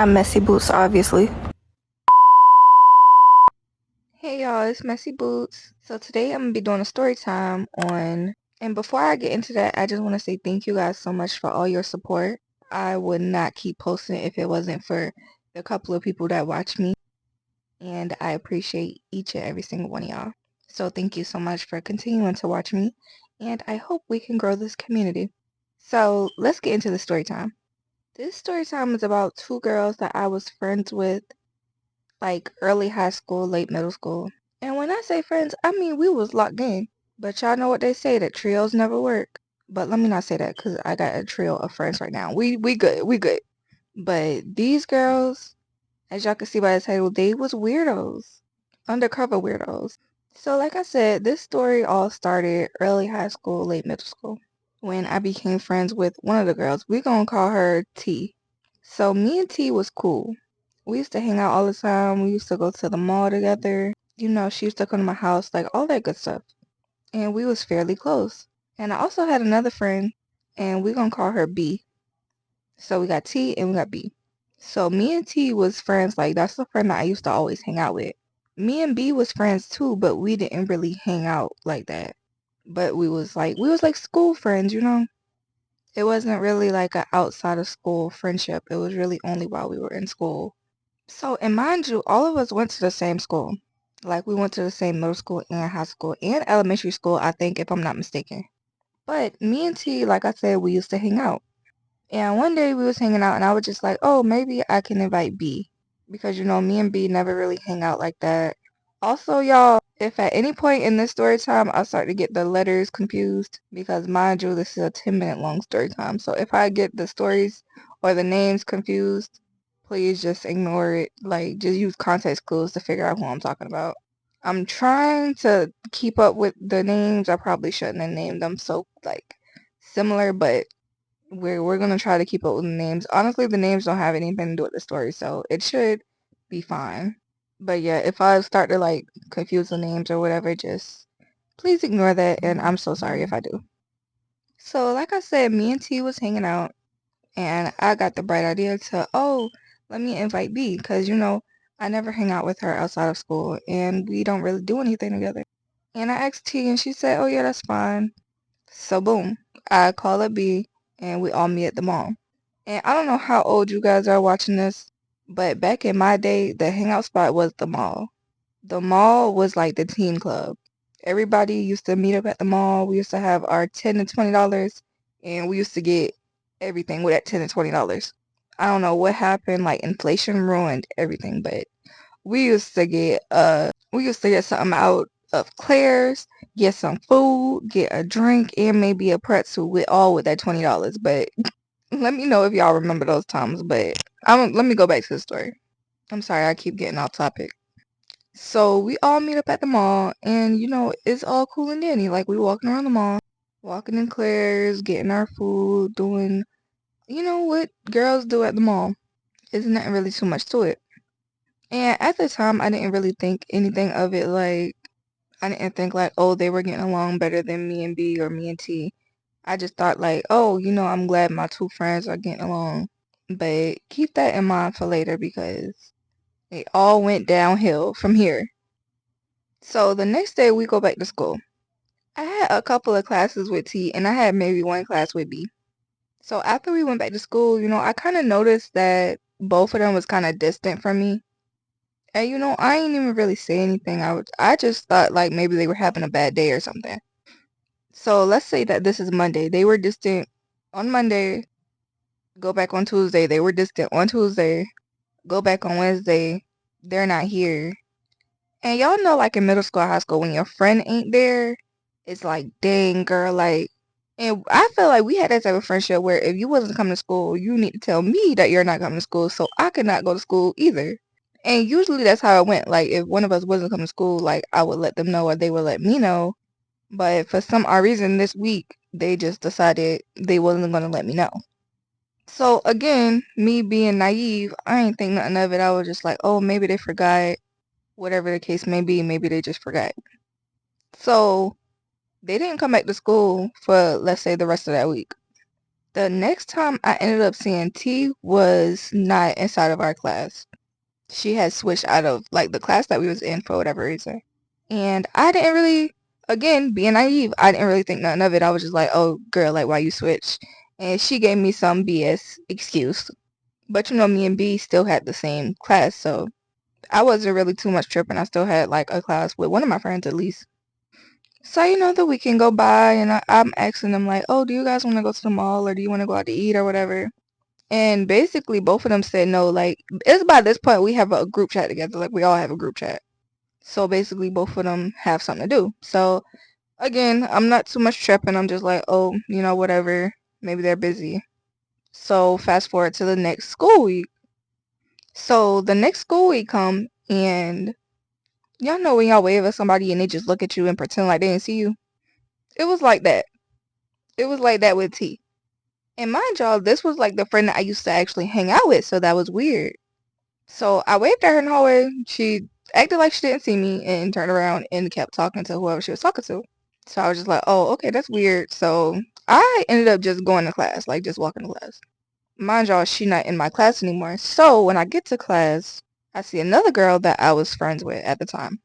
I'm Messy Boots, obviously. Hey y'all, it's Messy Boots. So today I'm gonna be doing a story time on, and before I get into that, I just want to say thank you guys so much for all your support. I would not keep posting if it wasn't for the couple of people that watch me, and I appreciate each and every single one of y'all. So thank you so much for continuing to watch me, and I hope we can grow this community. So let's get into the story time. This story time is about two girls that I was friends with like early high school, late middle school. And when I say friends, I mean we was locked in. But y'all know what they say, that trios never work. But let me not say that because I got a trio of friends right now. We good, we good. But these girls, as y'all can see by the title, they was weirdos. Undercover weirdos. So like I said, this story all started early high school, late middle school. When I became friends with one of the girls. We gonna call her T. So me and T was cool. We used to hang out all the time. We used to go to the mall together. She used to come to my house, like all that good stuff. And we was fairly close. And I also had another friend, and we gonna call her B. So we got T and we got B. So me and T was friends, like that's the friend that I used to always hang out with. Me and B was friends too, but we didn't really hang out like that. But we was like school friends. It wasn't really like an outside of school friendship. It was really only while we were in school. So, and mind you, all of us went to the same school. Like, we went to the same middle school and high school and elementary school, I think, if I'm not mistaken. But me and T, like I said, we used to hang out. And one day we was hanging out and I was just like, oh, maybe I can invite B. Because, me and B never really hang out like that. Also, y'all, if at any point in this story time I start to get the letters confused, because mind you, this is a 10-minute long story time. So if I get the stories or the names confused, please just ignore it. Like, just use context clues to figure out who I'm talking about. I'm trying to keep up with the names. I probably shouldn't have named them so, like, similar, but we're gonna try to keep up with the names. Honestly, the names don't have anything to do with the story, so it should be fine. But yeah, if I start to like confuse the names or whatever, just please ignore that, and I'm so sorry if I do. So like I said, me and T was hanging out, and I got the bright idea to, oh, let me invite B, because I never hang out with her outside of school, and we don't really do anything together. And I asked T, and she said, oh yeah, that's fine. So boom, I call up B, and we all meet at the mall. And I don't know how old you guys are watching this, but back in my day, the hangout spot was the mall. The mall was like the teen club. Everybody used to meet up at the mall. We used to have our $10 and $20, and we used to get everything with that $10 and $20. I don't know what happened, like inflation ruined everything, but we used to get something out of Claire's, get some food, get a drink, and maybe a pretzel with that $20. But let me know if y'all remember those times. But let me go back to the story. I'm sorry, I keep getting off topic. So we all meet up at the mall, and it's all cool and dandy. Like, we walking around the mall, walking in Claire's, getting our food, doing what girls do at the mall. Isn't that really too much to it? And at the time, I didn't really think anything of it. Like, I didn't think like, oh, they were getting along better than me and B or me and T. I just thought like, oh, I'm glad my two friends are getting along. But keep that in mind for later because it all went downhill from here. So the next day we go back to school. I had a couple of classes with T and I had maybe one class with B. So after we went back to school, I kind of noticed that both of them was kind of distant from me. And I ain't even really say anything. I just thought like maybe they were having a bad day or something. So let's say that this is Monday. They were distant on Monday, go back on Tuesday. They were distant on Tuesday, go back on Wednesday. They're not here. And y'all know, like in middle school, high school, when your friend ain't there, it's like, dang, girl, like, and I feel like we had that type of friendship where if you wasn't coming to school, you need to tell me that you're not coming to school so I could not go to school either. And usually that's how it went. Like, if one of us wasn't coming to school, like, I would let them know or they would let me know. But for some odd reason this week, they just decided they wasn't going to let me know. So again, me being naive, I ain't think nothing of it. I was just like, oh, maybe they forgot. Whatever the case may be, maybe they just forgot. So they didn't come back to school for, let's say, the rest of that week. The next time I ended up seeing T was not inside of our class. She had switched out of like the class that we was in for whatever reason. And I didn't really, again, being naive, I didn't really think nothing of it. I was just like, oh, girl, like, why you switched? And she gave me some BS excuse. But you know, me and B still had the same class, so I wasn't really too much tripping. I still had like a class with one of my friends at least. So, you know, the weekend go by and I'm asking them like, oh, do you guys want to go to the mall or do you want to go out to eat or whatever? And basically both of them said no. Like, it's by this point we have a group chat together. Like, we all have a group chat. So basically both of them have something to do. So again, I'm not too much tripping. I'm just like, oh, you know, whatever. Maybe they're busy. So fast forward to the next school week. So the next school week come and y'all know when y'all wave at somebody and they just look at you and pretend like they didn't see you? It was like that. It was like that with T. And mind y'all, this was like the friend that I used to actually hang out with, so that was weird. So I waved at her in the hallway. She acted like she didn't see me and turned around and kept talking to whoever she was talking to. So I was just like, oh, okay, that's weird. So I ended up just going to class, like just walking to class. Mind y'all, she not in my class anymore. So when I get to class, I see another girl that I was friends with at the time.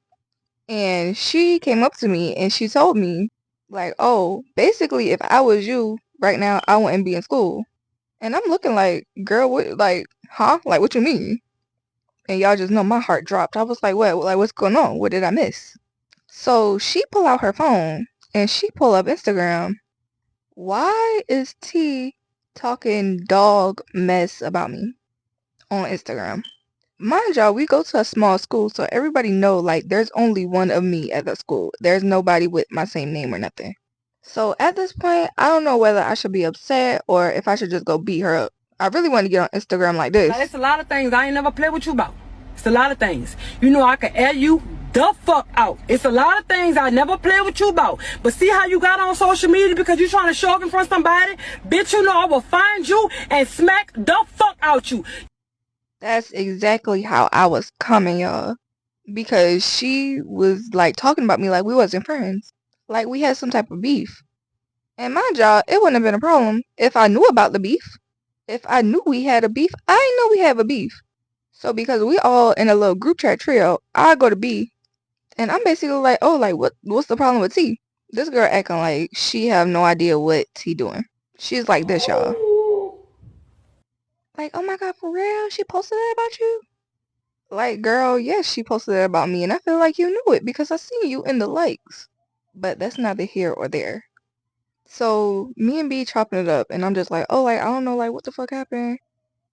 And she came up to me and she told me, like, oh, basically, if I was you right now, I wouldn't be in school. And I'm looking like, girl, what, like, huh? Like, what you mean? And y'all just know my heart dropped. I was like, what? Like, what's going on? What did I miss? So she pull out her phone and she pull up Instagram. Why is T talking dog mess about me on Instagram? Mind y'all, we go to a small school, so everybody know, like, there's only one of me at the school. There's nobody with my same name or nothing. So at this point, I don't know whether I should be upset or if I should just go beat her up. I really want to get on Instagram like this. Now, it's a lot of things I ain't never played with you about. It's a lot of things. You know I can air you the fuck out. It's a lot of things I never played with you about. But see how you got on social media because you trying to show up in front of somebody? Bitch, you know I will find you and smack the fuck out you. That's exactly how I was coming, y'all. Because she was like talking about me like we wasn't friends. Like we had some type of beef. And mind y'all, it wouldn't have been a problem if I knew about the beef. If I knew we had a beef, I didn't know we have a beef. So because we all in a little group chat trio, I go to B and I'm basically like, oh, like what's the problem with T? This girl acting like she have no idea what T doing. She's like this, y'all. Like, oh my god, for real? She posted that about you? Like, girl, yes, she posted that about me, and I feel like you knew it because I see you in the likes. But that's neither here or there. So me and B chopping it up, and I'm just like, oh, like I don't know, like what the fuck happened?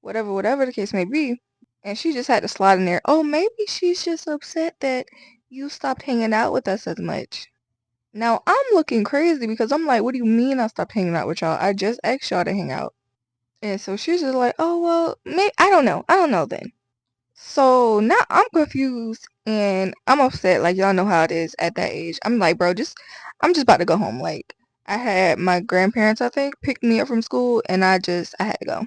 Whatever the case may be. And she just had to slide in there. Oh, maybe she's just upset that you stopped hanging out with us as much. Now I'm looking crazy because I'm like, what do you mean I stopped hanging out with y'all? I just asked y'all to hang out. And so she's just like, oh well, maybe I don't know. I don't know then. So now I'm confused and I'm upset. Like y'all know how it is at that age. I'm like, bro, I'm just about to go home. Like I had my grandparents, I think, pick me up from school and I had to go.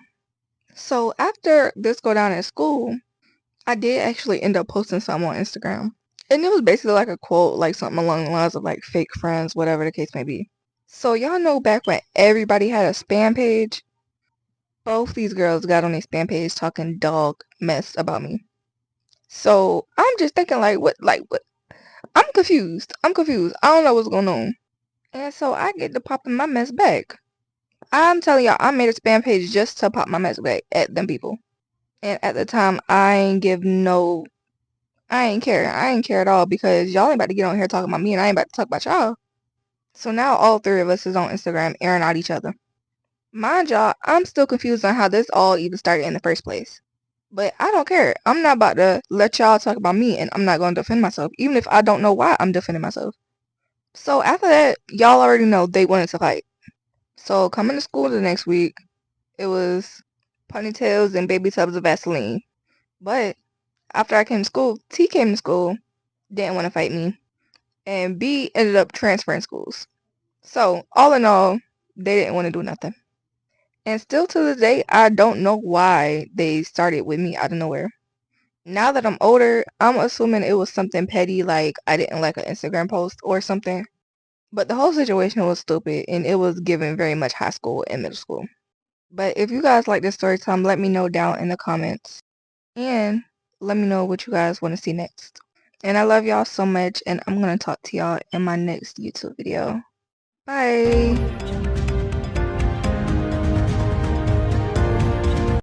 So after this go down at school, I did actually end up posting something on Instagram. And it was basically like a quote, like something along the lines of like fake friends, whatever the case may be. So y'all know back when everybody had a spam page, both these girls got on their spam page talking dog mess about me. So I'm just thinking like what? I'm confused. I'm confused. I don't know what's going on. And so I get to popping my mess back. I'm telling y'all, I made a spam page just to pop my mess back at them people. And at the time, I ain't care. I ain't care at all because y'all ain't about to get on here talking about me and I ain't about to talk about y'all. So now all three of us is on Instagram airing out each other. Mind y'all, I'm still confused on how this all even started in the first place. But I don't care. I'm not about to let y'all talk about me and I'm not going to defend myself, even if I don't know why I'm defending myself. So after that, y'all already know they wanted to fight. So coming to school the next week, it was ponytails and baby tubs of Vaseline. But after I came to school, T came to school, didn't want to fight me, and B ended up transferring schools. So all in all, they didn't want to do nothing. And still to this day, I don't know why they started with me out of nowhere. Now that I'm older, I'm assuming it was something petty like I didn't like an Instagram post or something. But the whole situation was stupid and it was given very much high school and middle school. But if you guys like this story time, let me know down in the comments. And let me know what you guys want to see next. And I love y'all so much, and I'm going to talk to y'all in my next YouTube video. Bye!